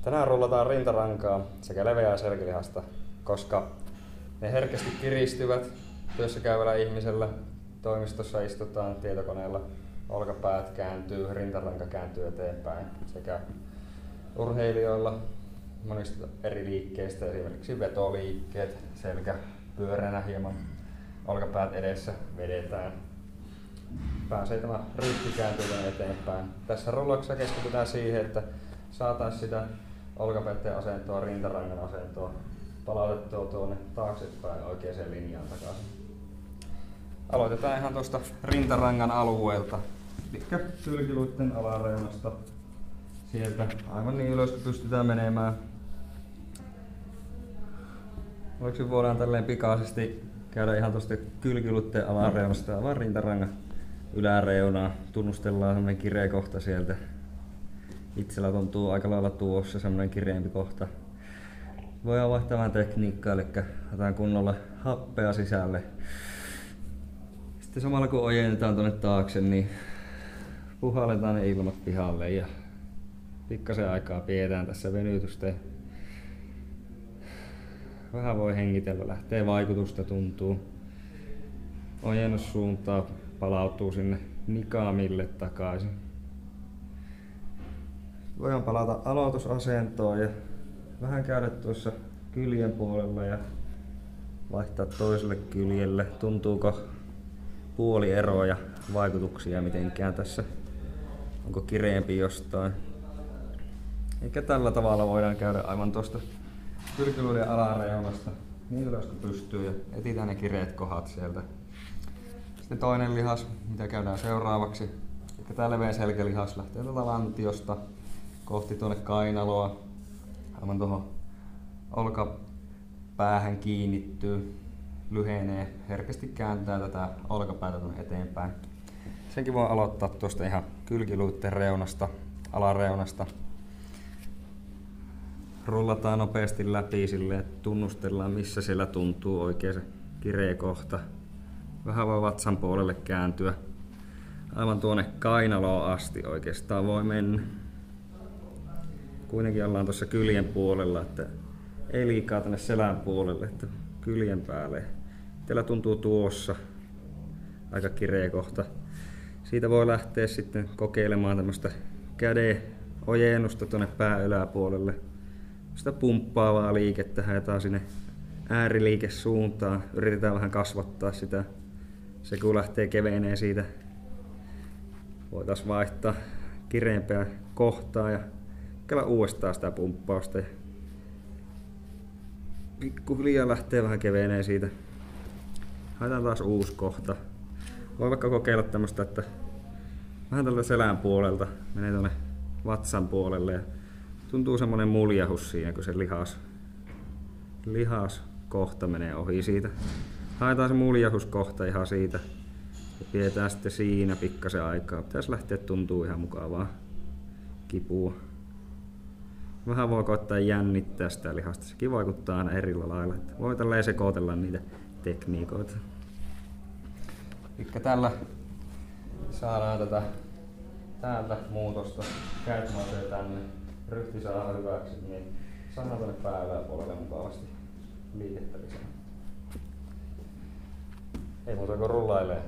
Tänään rullataan rintarankaa sekä leveää selkälihasta, koska ne herkästi kiristyvät työssä käyvällä ihmisellä. Toimistossa istutaan tietokoneella, olkapäät kääntyy, rintaranka kääntyy eteenpäin sekä urheilijoilla monista eri liikkeistä, esimerkiksi vetoliikkeet, selkä pyöreänä hieman, olkapäät edessä vedetään. Pääsee tämä ryhti kääntyy eteenpäin. Tässä rullauksessa keskitytään siihen, että saataisiin sitä olkapäitten asentoa, rintarangan asentoa palautettua tuonne taaksepäin oikeaan linjaan takaisin. Aloitetaan ihan tuosta rintarangan alueelta, eli kylkiluitten alareunasta. Sieltä aivan niin ylös kun pystytään menemään. Voiksi voidaan tälleen pikaisesti käydä ihan tuosta kylkiluitten alareunasta vaan rintarangan yläreunaa. Tunnustellaan semmonen kireä kohta sieltä. Itsellä tuntuu aika lailla tuossa semmonen kireempi kohta. Voidaan vaihtaa vähän tekniikkaa, eli otetaan kunnolla happea sisälle. Sitten samalla kun ojennetaan tuonne taakse, niin puhalletaan ne ilmat pihalle ja pikkasen aikaa pidetään tässä venytystä. Vähän voi hengitellä, lähtee vaikutusta, tuntuu. Ojennussuuntaa palautuu sinne nikamille takaisin. Voidaan palata aloitusasentoon ja vähän käydä tuossa kyljen puolella ja vaihtaa toiselle kyljelle. Tuntuuko puolieroja, vaikutuksia mitenkään tässä? Onko kireempi jostain? Eikä tällä tavalla voidaan käydä aivan tuosta kylkiluiden alareunasta niin ylös kuin pystyy ja etsitään ne kireät kohdat sieltä. Sitten toinen lihas, mitä käydään seuraavaksi. Eli tää leveä selkälihas lähtee tuolta lantiosta kohti tuonne kainaloa. Aivan tuohon olkapäähän kiinnittyy, lyhenee, herkästi kääntää tätä olkapäätä tuonne eteenpäin. Senkin voi aloittaa tuosta ihan kylkiluitten reunasta, alareunasta. Rullataan nopeasti läpi silleen, että tunnustellaan missä siellä tuntuu oikein se kireä kohta. Vähän voi vatsan puolelle kääntyä. Aivan tuonne kainaloon asti oikeastaan voi mennä. Kuitenkin ollaan tuossa kyljen puolella, että ei liikaa tänne selän puolelle, että kyljen päälle. Teillä tuntuu tuossa aika kireä kohta. Siitä voi lähteä sitten kokeilemaan tämmöistä käden ojennusta tuonne pään yläpuolelle. Sitä pumppaavaa liikettä haetaan sinne ääriliikesuuntaan. Yritetään vähän kasvattaa sitä. Se kun lähtee kevenee siitä, voitaisiin vaihtaa kireempää kohtaa ja käydä uudestaan sitä pumppausta. Pikkuhiljaa lähtee vähän kevenee siitä. Haetaan taas uusi kohta. Voi vaikka kokeilla tämmöstä, että vähän tältä selän puolelta menee tuonne vatsan puolelle ja tuntuu semmonen muljahus siinä, kun se lihaskohta menee ohi siitä. Haetaan se muljahuskohta ihan siitä ja pidetään sitten siinä pikkasen aikaa. Pitäisi lähteä tuntuu ihan mukavaa kipua. Vähän voi koittaa jännittää sitä lihasta. Sekin vaikuttaa aina eri lailla. Voi tälleen sekoitella niitä tekniikoita. Elikkä tällä saadaan täältä muutosta. Kädet nousee tänne. Ryhti saadaan hyväksi, niin saadaan tänne pään yläpuolelle mukavasti liikettä lisää. Ei muuta kuin rullailee.